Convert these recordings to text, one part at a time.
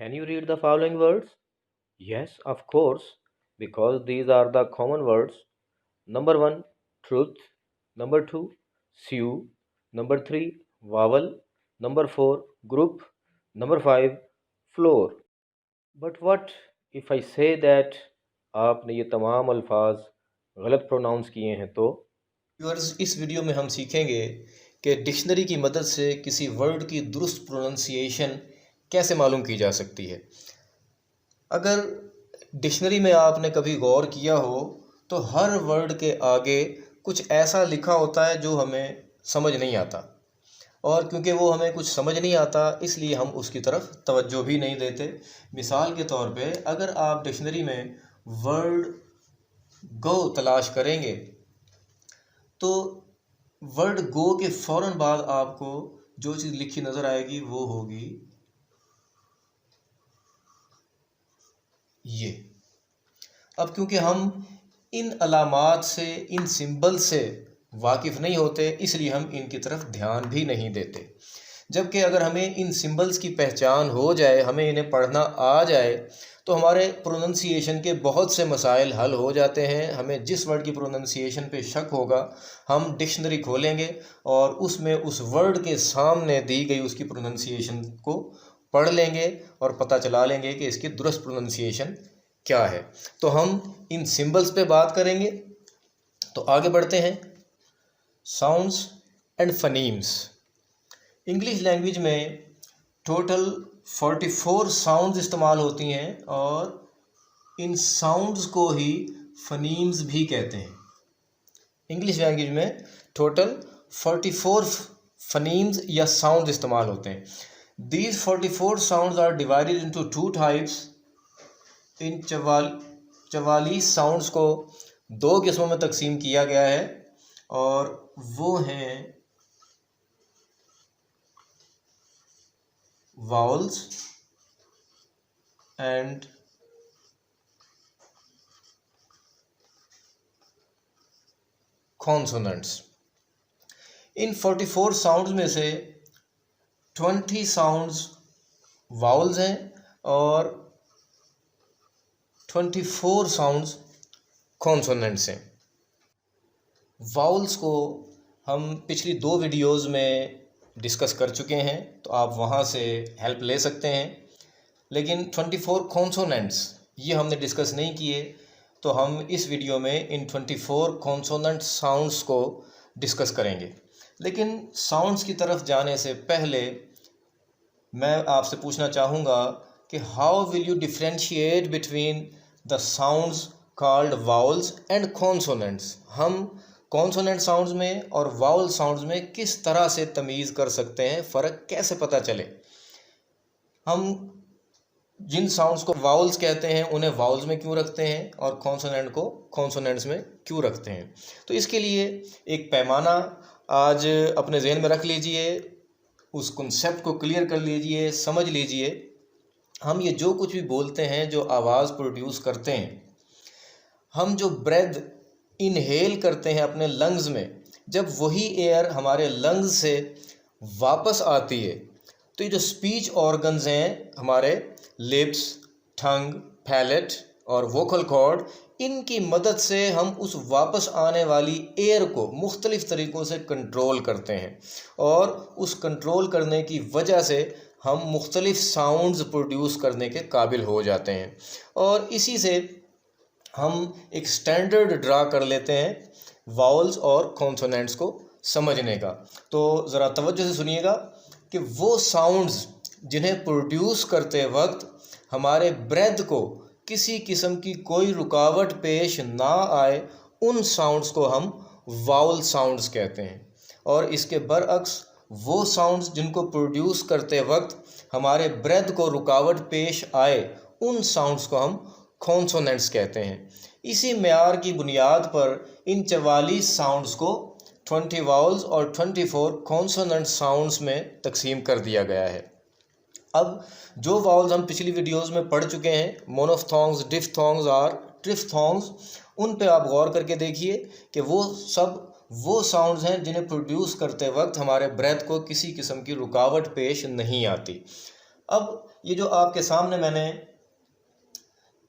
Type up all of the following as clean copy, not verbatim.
Can you read the following words? Yes, of course, because these are the common words. Number 1, truth. Number 2, sue. Number 3, vowel. Number 4, group. Number 5, floor. But what if I say that आपने ये तमाम अल्फाज गलत pronounce किए हैं तो? Viewers, इस video में हम सीखेंगे कि डिक्शनरी की मदद से किसी वर्ड की दुरुस्त प्रोनंसिएशन कैसे मालूम की जा सकती है। अगर डिक्शनरी में आपने कभी गौर किया हो तो हर वर्ड के आगे कुछ ऐसा लिखा होता है जो हमें समझ नहीं आता, और क्योंकि वो हमें कुछ समझ नहीं आता इसलिए हम उसकी तरफ तवज्जो भी नहीं देते। मिसाल के तौर पे अगर आप डिक्शनरी में वर्ड गो तलाश करेंगे तो वर्ड गो के फ़ौरन बाद आपको जो चीज़ लिखी नज़र आएगी वो होगी ये। अब क्योंकि हम इन अलामात से, इन सिंबल से वाकिफ़ नहीं होते इसलिए हम इनकी तरफ ध्यान भी नहीं देते। जबकि अगर हमें इन सिंबल्स की पहचान हो जाए, हमें इन्हें पढ़ना आ जाए तो हमारे प्रोनंसिएशन के बहुत से मसाइल हल हो जाते हैं। हमें जिस वर्ड की प्रोनंसिएशन पे शक होगा हम डिक्शनरी खोलेंगे और उसमें उस वर्ड के सामने दी गई उसकी प्रोनंसिएशन को पढ़ लेंगे और पता चला लेंगे कि इसकी दुरुस्त प्रोनंसिएशन क्या है। तो हम इन सिंबल्स पे बात करेंगे। तो आगे बढ़ते हैं। Sounds and phonemes. English language में टोटल 44 साउंड्स इस्तेमाल होती हैं और इन साउंड्स को ही फनीम्स भी कहते हैं। इंग्लिश लैंग्वेज में टोटल 44 फनीम्स या साउंड इस्तेमाल होते हैं। These 44 sounds are divided into two types. इन 44 साउंड्स को दो किस्मों में तकसीम किया गया है और वो हैं vowels and consonants। In 44 sounds में से 20 साउंड्स वाउल्स हैं और 24 साउंड्स कॉन्सोनेंट्स हैं। वाउल्स को हम पिछली दो वीडियोस में डिस्कस कर चुके हैं तो आप वहाँ से हेल्प ले सकते हैं, लेकिन 24 कॉन्सोनेंट्स ये हमने डिस्कस नहीं किए तो हम इस वीडियो में इन 24 कॉन्सोनेंट साउंड्स को डिस्कस करेंगे। लेकिन साउंड्स की तरफ जाने से पहले मैं आपसे पूछना चाहूँगा कि how will you differentiate between the sounds called vowels and consonants. हम कॉन्सोनेंट साउंड्स में और वाउल साउंड्स में किस तरह से तमीज़ कर सकते हैं, फ़र्क कैसे पता चले। हम जिन साउंड्स को वाउल्स कहते हैं उन्हें वाउल्स में क्यों रखते हैं और कॉन्सोनेंट को कॉन्सोनेंट्स में क्यों रखते हैं। तो इसके लिए एक पैमाना आज अपने जहन में रख लीजिए, उस कॉन्सेप्ट को क्लियर कर लीजिए, समझ लीजिए। हम ये जो कुछ भी बोलते हैं, जो आवाज़ प्रोड्यूस करते हैं, हम जो ब्रेथ इनहेल करते हैं अपने लंग्स में, जब वही एयर हमारे लंग्स से वापस आती है तो ये जो स्पीच ऑर्गन्स हैं हमारे लिप्स, टंग, पैलेट और वोकल कॉर्ड, इनकी मदद से हम उस वापस आने वाली एयर को मुख्तलिफ़ तरीक़ों से कंट्रोल करते हैं और उस कंट्रोल करने की वजह से हम मुख्तलिफ़ साउंड्स प्रोड्यूस करने के काबिल हो जाते हैं। और इसी से हम एक स्टैंडर्ड ड्रा कर लेते हैं वाउल्स और कॉन्सोनेंट्स को समझने का। तो ज़रा तवज्जो से सुनिएगा कि वो साउंड्स जिन्हें प्रोड्यूस करते वक्त हमारे ब्रेथ को किसी किस्म की कोई रुकावट पेश ना आए, उन साउंड्स को हम वाउल साउंड्स कहते हैं। और इसके बरअक्स वो साउंड्स जिनको प्रोड्यूस करते वक्त हमारे ब्रेथ को रुकावट पेश आए, उन साउंड्स को हम कॉन्सोनेंट्स कहते हैं। इसी मेयार की बुनियाद पर इन 44 साउंड्स को 20 वाउल्स और 24 कॉन्सोनेंट साउंड्स में तकसीम कर दिया गया है। अब जो वाउल्स हम पिछली वीडियोस में पढ़ चुके हैं, मोनोफ्थोंग्स, डिफ्थोंग्स और ट्रिफ्थोंग्स, उन पे आप गौर करके देखिए कि वो सब वो साउंड्स हैं जिन्हें प्रोड्यूस करते वक्त हमारे ब्रेथ को किसी किस्म की रुकावट पेश नहीं आती। अब ये जो आपके सामने मैंने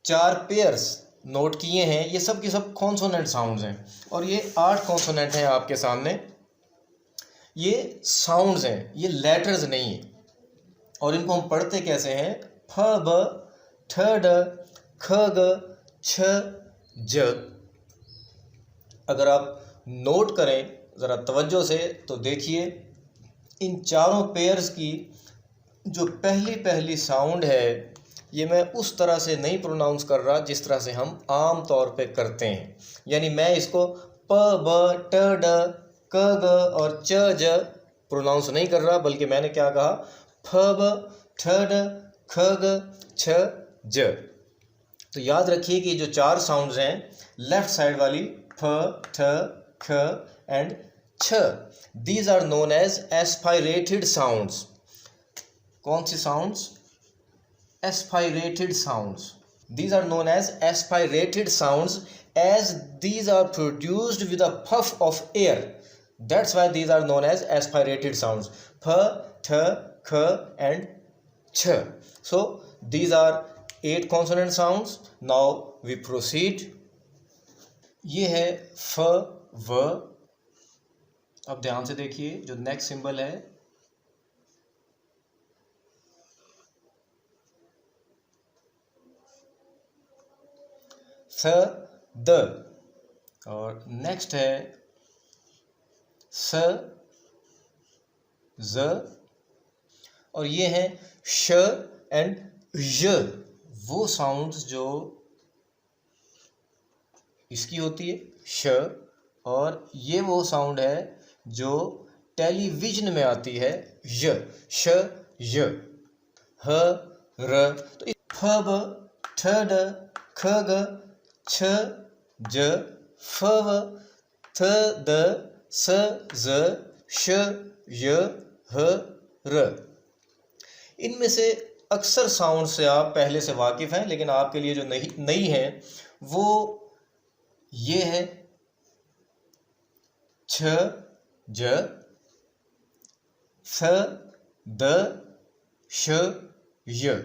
4 पेयर्स नोट किए हैं, ये सब के सब कॉन्सोनेंट साउंड्स हैं और ये 8 कॉन्सोनेंट हैं आपके सामने। ये साउंड्स हैं, ये लेटर्स नहीं है। और इनको हम पढ़ते कैसे हैं? फ ब ठ ड ख ग छ ज। अगर आप नोट करें ज़रा तवज्जो से तो देखिए, इन चारों पेयर्स की जो पहली पहली साउंड है, ये मैं उस तरह से नहीं प्रोनाउंस कर रहा जिस तरह से हम आम तौर पे करते हैं। यानी मैं इसको प ब ट ड क ग और च ज प्रोनाउंस नहीं कर रहा, बल्कि मैंने क्या कहा? फ ब ठ ड ख ग छ ज। तो याद रखिए कि जो 4 साउंड्स हैं, लेफ्ट साइड वाली फ ठ ख एंड छ, these are known as aspirated sounds. कौन सी sounds? aspirated sounds. These are known as aspirated sounds as these are produced with a puff of air. That's why these are known as aspirated sounds. Ph, th, kh and ch. So these are 8 consonant sounds. Now we proceed. ये है फ व। अब ध्यान से देखिए, जो next symbol है स द, और नेक्स्ट है स ज, और ये है श एंड य। वो साउंड्स जो इसकी होती है श, और ये वो साउंड है जो टेलीविजन में आती है य, श य, ह र। तो फ ब ठ ड ख ग छ ज, फ व थ द स ज, श य, ह र। इनमें से अक्सर साउंड से आप पहले से वाकिफ़ हैं, लेकिन आपके लिए जो नई है वो ये है छ ज, फ द श य।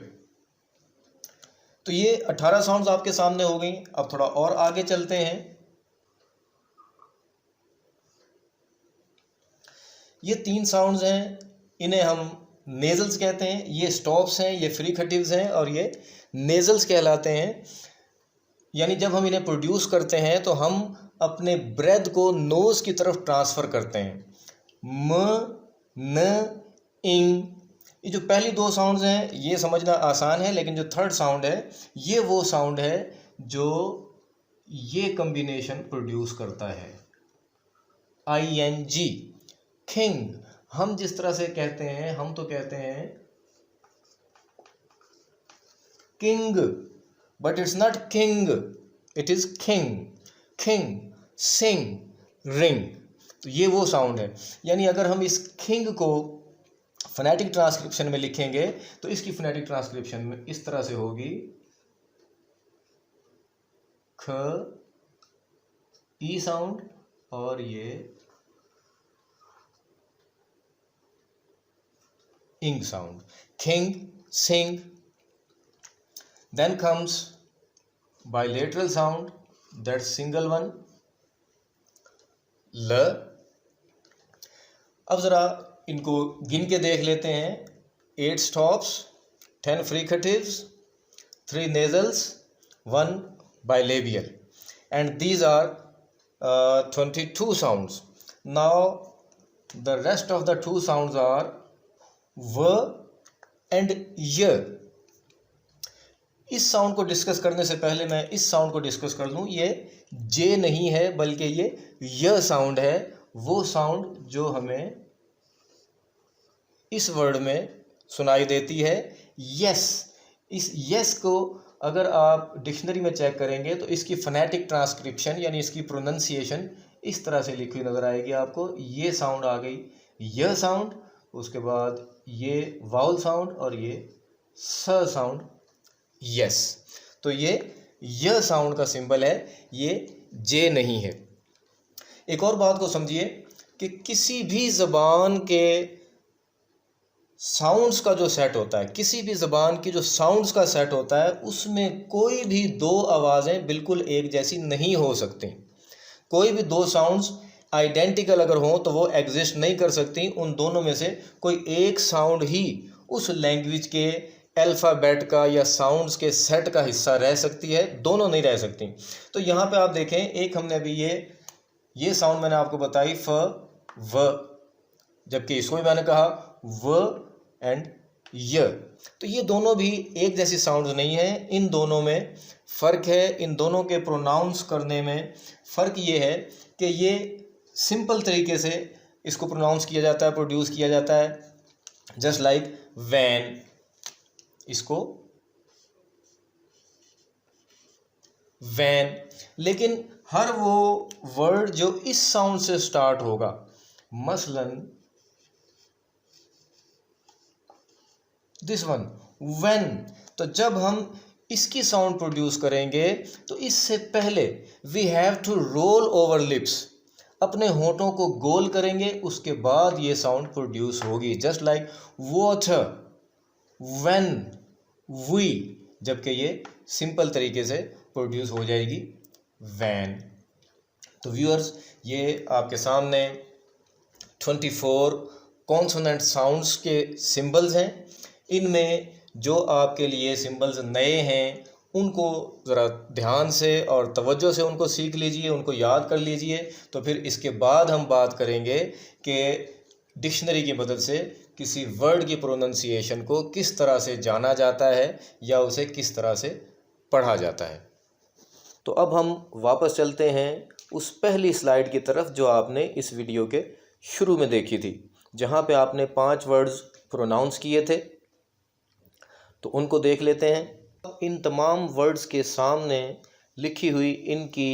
तो ये 18 साउंड्स आपके सामने हो गई। अब थोड़ा और आगे चलते हैं। ये 3 साउंड्स हैं, इन्हें हम नेजल्स कहते हैं। ये स्टॉप्स हैं, ये फ्रीकेटिव्स हैं और ये नेजल्स कहलाते हैं। यानी जब हम इन्हें प्रोड्यूस करते हैं तो हम अपने ब्रेथ को नोज की तरफ ट्रांसफ़र करते हैं। म न इंग, ये जो पहली 2 साउंड्स हैं ये समझना आसान है, लेकिन जो थर्ड साउंड है ये वो साउंड है जो ये कम्बिनेशन प्रोड्यूस करता है। ING, king. हम जिस तरह से कहते हैं, हम तो कहते हैं king, but it's not king, it is king. King, sing, ring, तो ये वो साउंड है। यानी अगर हम इस किंग को फोनेटिक ट्रांसक्रिप्शन में लिखेंगे तो इसकी फोनेटिक ट्रांसक्रिप्शन में इस तरह से होगी, ख ई साउंड और ये ing sound, king, sing. Then comes bilateral sound, that single one, ल। अब ज़रा इनको गिन के देख लेते हैं। 8 stops, 10 fricatives, 3 nasals, 1 bilabial, and these are 22 sounds. Now the rest of the 2 sounds are v and y. इस साउंड को डिस्कस करने से पहले मैं इस साउंड को डिस्कस कर लूँ। ये जे नहीं है बल्कि ये य साउंड है, वो साउंड जो हमें इस वर्ड में सुनाई देती है, यस। इस यस को अगर आप डिक्शनरी में चेक करेंगे तो इसकी फोनेटिक ट्रांसक्रिप्शन यानी इसकी प्रोनंसिएशन इस तरह से लिखी नज़र आएगी आपको। ये साउंड आ गई य साउंड, उसके बाद ये वाउल साउंड और ये स साउंड, यस। तो ये य साउंड का सिंबल है, ये जे नहीं है। एक और बात को समझिए कि किसी भी ज़बान के साउंड्स का जो सेट होता है, किसी भी ज़बान की जो साउंड्स का सेट होता है, उसमें कोई भी दो आवाज़ें बिल्कुल एक जैसी नहीं हो सकती। कोई भी दो साउंड्स आइडेंटिकल अगर हों तो वो एग्जिस्ट नहीं कर सकती। उन दोनों में से कोई एक साउंड ही उस लैंग्वेज के अल्फ़ाबेट का या साउंड्स के सेट का हिस्सा रह सकती है, दोनों नहीं रह सकती। तो यहाँ पे आप देखें, एक हमने अभी ये साउंड मैंने आपको बताई फ व, जबकि इसको भी मैंने कहा व एंड य। तो ये दोनों भी एक जैसी साउंड्स नहीं है, इन दोनों में फ़र्क है। इन दोनों के प्रोनाउंस करने में फ़र्क ये है कि ये सिंपल तरीके से इसको प्रोनाउंस किया जाता है, प्रोड्यूस किया जाता है, जस्ट लाइक वैन, इसको वैन। लेकिन हर वो वर्ड जो इस साउंड से स्टार्ट होगा, मसलन दिस वन व्हेन, तो जब हम इसकी साउंड प्रोड्यूस करेंगे तो इससे पहले we have to roll over lips, अपने होठों को गोल करेंगे, उसके बाद ये साउंड प्रोड्यूस होगी। Just like water, when, we, जबकि ये सिंपल तरीके से प्रोड्यूस हो जाएगी वैन। तो व्यूअर्स, ये आपके सामने 24 कॉन्सोनेंट साउंड्स के सिंबल्स हैं। इनमें जो आपके लिए सिंबल्स नए हैं उनको ज़रा ध्यान से और तवज्जो से उनको सीख लीजिए, उनको याद कर लीजिए। तो फिर इसके बाद हम बात करेंगे कि डिक्शनरी की मदद से किसी वर्ड की प्रोनंसिएशन को किस तरह से जाना जाता है या उसे किस तरह से पढ़ा जाता है। तो अब हम वापस चलते हैं उस पहली स्लाइड की तरफ जो आपने इस वीडियो के शुरू में देखी थी, जहाँ पे आपने 5 वर्ड्स प्रोनाउंस किए थे। तो उनको देख लेते हैं। इन तमाम वर्ड्स के सामने लिखी हुई इनकी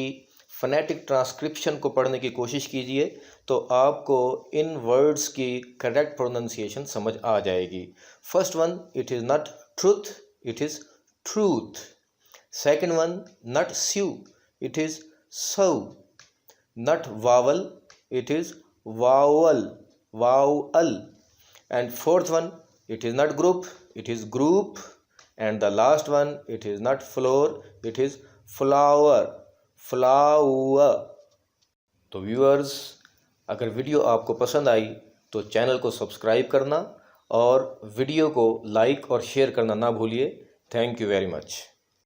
फ़ोनेटिक ट्रांसक्रिप्शन को पढ़ने की कोशिश कीजिए, तो आपको इन वर्ड्स की करेक्ट प्रोनंसिएशन समझ आ जाएगी। First one, it is not truth, it is truth. Second one, not sue, it is sow. Not vowel, it is vowel, vowel. And fourth one, it is not group, it is group. And the last one, it is not floor, it is flower, flower. तो viewers, अगर video आपको पसंद आई तो channel को subscribe करना और video को like और शेयर करना ना भूलिए। Thank you very much.